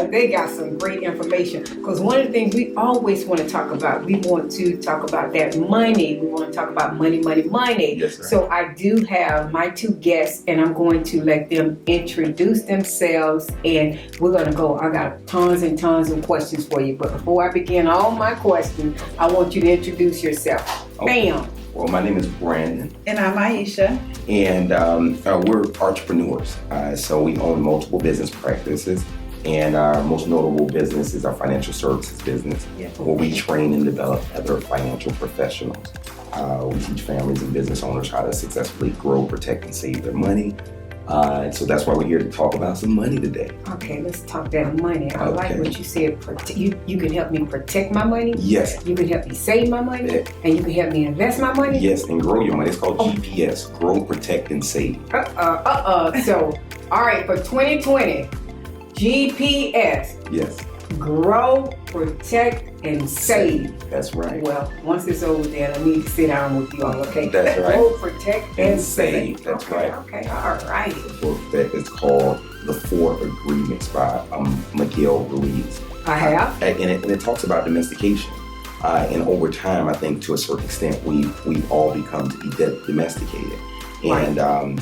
They got some great information because one of the things we always want to talk about, we want to talk about that money. We want to talk about money. Yes, sir. So I do have my two guests and I'm going to let them introduce themselves and we're going to go. I got tons and tons of questions for you. But before I begin all my questions, I want you to introduce yourself. Okay. Bam. Well, my name is Brandon. And I'm Aisha. And we're entrepreneurs. So we own multiple business practices. And our most notable business is our financial services business, where we train and develop other financial professionals. We teach families and business owners how to successfully grow, protect, and save their money. And so that's why we're here to talk about some money today. Okay, let's talk that money. I like Okay. what you said. You can help me protect my money. Yes. You can help me save my money. Yeah. And you can help me invest my money. Yes, and grow your money. It's called GPS, Grow, Protect, and Save. So, all right, for 2020, GPS, Yes, grow, protect, and save. that's right. Well, once it's over there, I need to sit down with you all, okay? That's right. Grow, protect, and And save. save, that's Okay, right. Okay, all righty. The book that is called The Four Agreements by Miguel Ruiz. I have. And it talks about domestication. And over time, I think to a certain extent, we've all become to be domesticated. Right.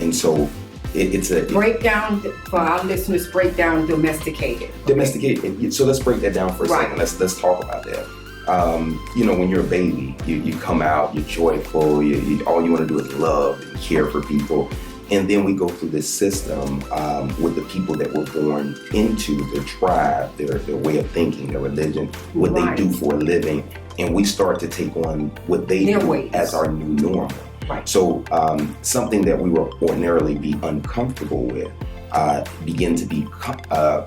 And so it's a Break down, for our listeners, break down domesticated. domesticated. So let's break that down for a Right. second. Let's talk about that. When you're a baby, you come out, you're joyful. All you want to do is love and care for people. And then we go through this system with the people that were born into their tribe, their way of thinking, their religion, what Right. they do for a living, and we start to take on what they Their do ways. as our new normal. Right. So something that we would ordinarily be uncomfortable with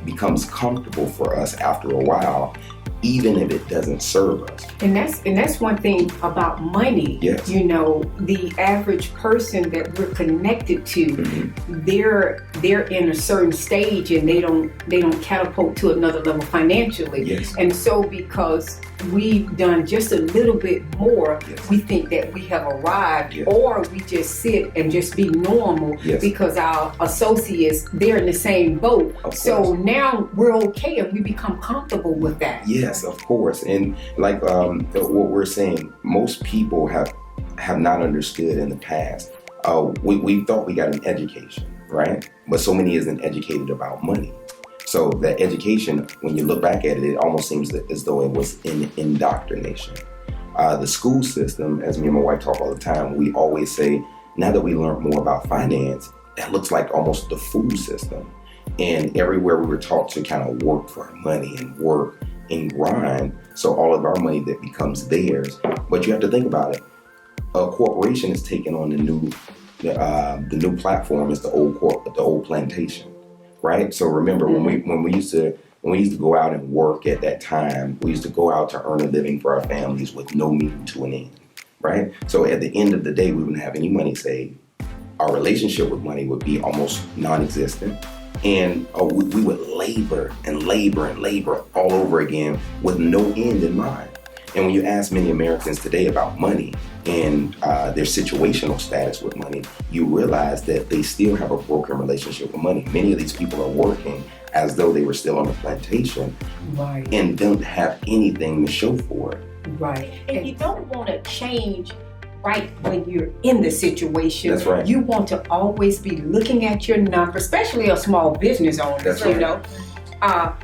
becomes comfortable for us after a while, even if it doesn't serve us. And that's one thing about money. Yes. You know, the average person that we're connected to, Mhm. they're in a certain stage and they don't catapult to another level financially. Yes. And so because we've done just a little bit more, Yes. we think that we have arrived, Yes. or we just sit and just be normal Yes. because our associates, they're in the same boat. Of So course. now we're okay and we become comfortable with that. Yes, of course. And like what we're saying, most people have not understood in the past. We thought we got an education, right? But so many isn't educated about money. So that education, when you look back at it, it almost seems as though it was in indoctrination. The school system, as me and my wife talk all the time, we always say, now that we learn more about finance, that looks like almost the food system. And everywhere we were taught to kind of work for our money and work and grind, so all of our money that becomes theirs. But you have to think about it. A corporation is taking on the new platform is the old plantation, right? So remember when we used to go out and work at that time, we used to go out to earn a living for our families with no meaning to an end, right? So at the end of the day, we wouldn't have any money saved. Our relationship with money would be almost non-existent. And we would labor and labor and labor all over again with no end in mind. And when you ask many Americans today about money and their situational status with money, you realize that they still have a broken relationship with money. Many of these people are working as though they were still on the plantation Right. and don't have anything to show for it. Right. And you don't want to change right when you're in the situation. That's right. You want to always be looking at your numbers, especially a small business owner. That's you right. know.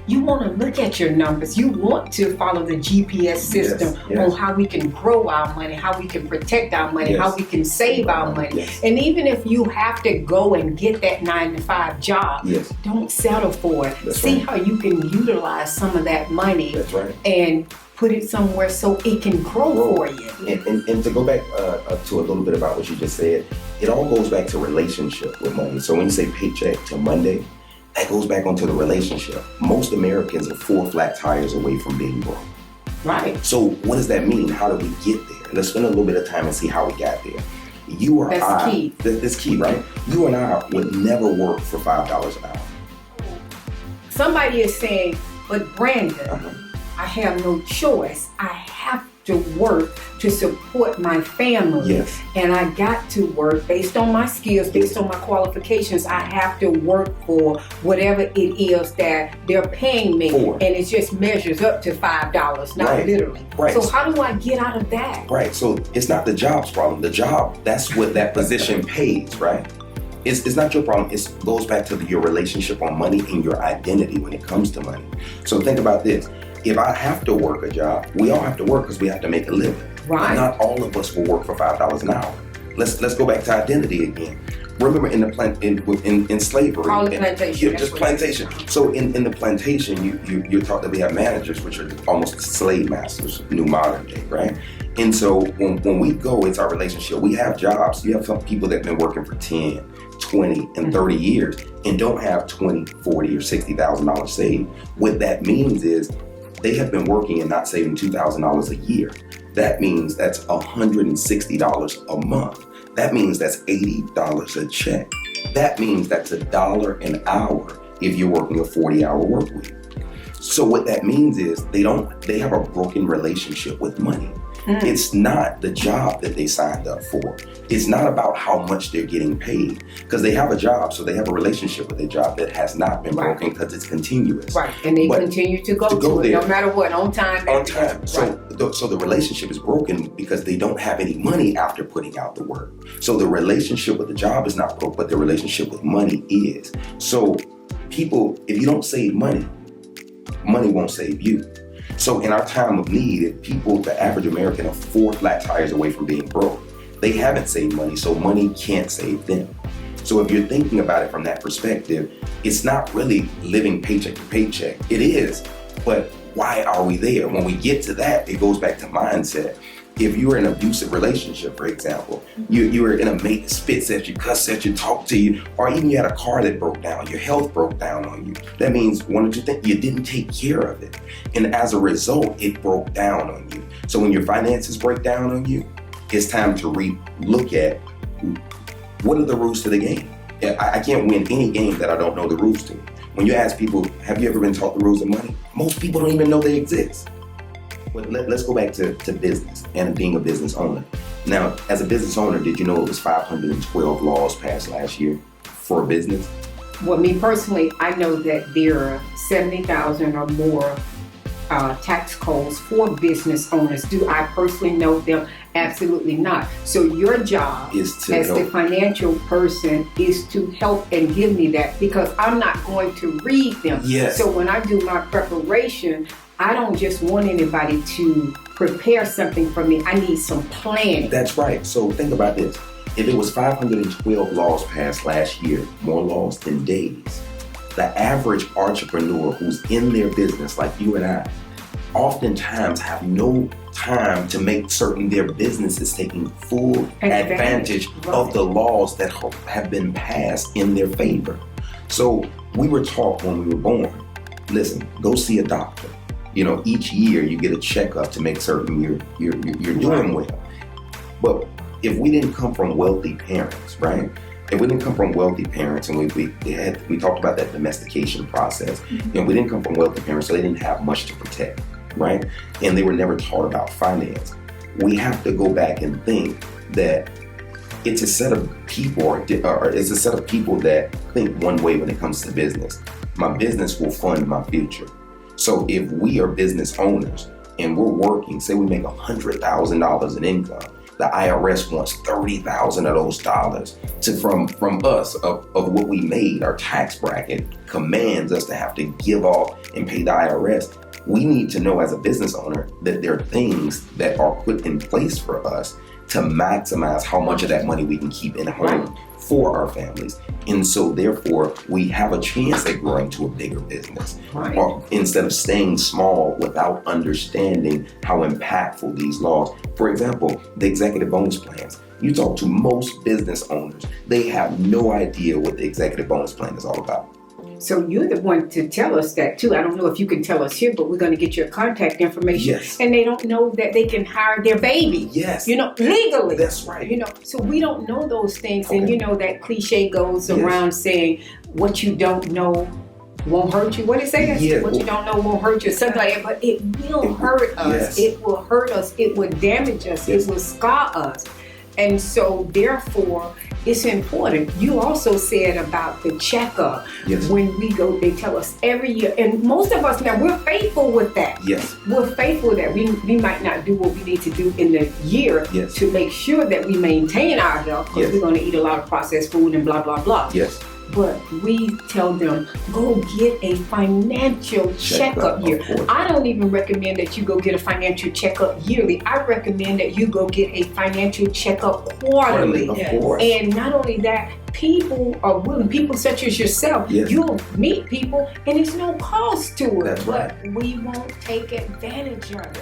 You want to look at your numbers. You want to follow the GPS system Yes. on how we can grow our money, how we can protect our money, Yes. how we can save our money. Yes. And even if you have to go and get that 9-to-5 job, Yes, don't settle for it. That's See right. how you can utilize some of that money that's right. and put it somewhere so it can grow for you. And to go back to a little bit about what you just said, it all goes back to relationship with money. So when you say paycheck to Monday, that goes back onto the relationship. Most Americans are 4 flat tires away from being broke. Right. So what does that mean? How did we get there? Let's spend a little bit of time and see how we got there. You or That's I, key. That's key, right? You and I would never work for $5 an hour. Somebody is saying, but Brandon, Uh-huh. I have no choice. I have to work to support my family. Yes. And I got to work based on my skills, based on my qualifications. I have to work for whatever it is that they're paying me. For. And it just measures up to $5, not Right. literally. Right. So how do I get out of that? Right. So it's not the job's problem. The job, that's what that position pays, right? It's not your problem. It goes back to your relationship on money and your identity when it comes to money. So think about this. If I have to work a job, we all have to work because we have to make a living. Right. Not all of us will work for $5 an hour. Let's go back to identity again. Remember in slavery. Call it plantation. Yeah, just plantation. So in the plantation, you're taught that we have managers, which are almost slave masters, new modern day, right? And so when we go, it's our relationship. We have jobs. You have some people that have been working for 10, 20, and 30 years and don't have $20, $40, or $60,000 saved. What that means is they have been working and not saving $2,000 a year. That means that's $160 a month. That means that's $80 a check. That means that's $1 an hour if you're working a 40-hour work week. So what that means is they have a broken relationship with money. It's not the job that they signed up for. It's not about how much they're getting paid because they have a job, so they have a relationship with their job that has not been broken because it's continuous. Right, and they continue to go to it, no matter what, on time. On time. Right. So the relationship is broken because they don't have any money after putting out the work. So the relationship with the job is not broke, but the relationship with money is. So people, if you don't save money, money won't save you. So in our time of need, if people, the average American, are 4 flat tires away from being broke, they haven't saved money, so money can't save them. So if you're thinking about it from that perspective, it's not really living paycheck to paycheck. It is, but why are we there? When we get to that, it goes back to mindset. If you were in an abusive relationship, for example, you were in a mate that spits at you, cuss at you, talk to you, or even you had a car that broke down, your health broke down on you. That means one or two things, you didn't take care of it. And as a result, it broke down on you. So when your finances break down on you, it's time to look at what are the rules to the game. I can't win any game that I don't know the rules to. When you ask people, have you ever been taught the rules of money? Most people don't even know they exist. But let's go back to business and being a business owner. Now, as a business owner, did you know it was 512 laws passed last year for a business? Well, me personally, I know that there are 70,000 or more tax codes for business owners. Do I personally know them? Absolutely not. So your job is to as help. the financial person is to help and give me that because I'm not going to read them. Yes. So when I do my preparation, I don't just want anybody to prepare something for me. I need some planning. That's right. So think about this. If it was 512 laws passed last year, more laws than days, the average entrepreneur who's in their business, like you and I, oftentimes have no time to make certain their business is taking full advantage of the laws that have been passed in their favor. So we were taught when we were born, listen, go see a doctor. You know, each year you get a checkup to make certain you're doing well. But if we didn't come from wealthy parents, right? If we didn't come from wealthy parents, and we talked about that domestication process, and we didn't come from wealthy parents, so they didn't have much to protect, right? And they were never taught about finance. We have to go back and think that it's a set of people, or it's a set of people that think one way when it comes to business. My business will fund my future. So if we are business owners and we're working, say we make $100,000 in income, the IRS wants $30,000 of those dollars from us of what we made. Our tax bracket commands us to have to give off and pay the IRS. We need to know as a business owner that there are things that are put in place for us to maximize how much of that money we can keep in home for our families. And so therefore we have a chance at growing to a bigger business. Right. Or instead of staying small without understanding how impactful these laws. For example, the executive bonus plans. You talk to most business owners, they have no idea what the executive bonus plan is all about. So you're the one to tell us that too. I don't know if you can tell us here, but we're going to get your contact information. Yes. And they don't know that they can hire their baby. Yes. You know, legally. That's right. You know, so we don't know those things. Okay. And you know that cliche goes around saying what you don't know, won't hurt you. What it say? Yeah. What you don't know won't hurt you. Something like that. But it will hurt us. Yes. It will hurt us. It will damage us. Yes. It will scar us. And so, therefore, it's important. You also said about the checkup. Yes. When we go, they tell us every year. And most of us now, we're faithful with that. Yes. We're faithful that we might not do what we need to do in the year Yes. to make sure that we maintain our health, because Yes. we're going to eat a lot of processed food and blah, blah, blah. Yes. But we tell them, go get a financial checkup of year. course. I don't even recommend that you go get a financial checkup yearly. I recommend that you go get a financial checkup quarterly. Of Yes. course. And not only that, people are willing, people such as yourself, Yes. you'll meet people and it's no cost to it. That's right. But we won't take advantage of it.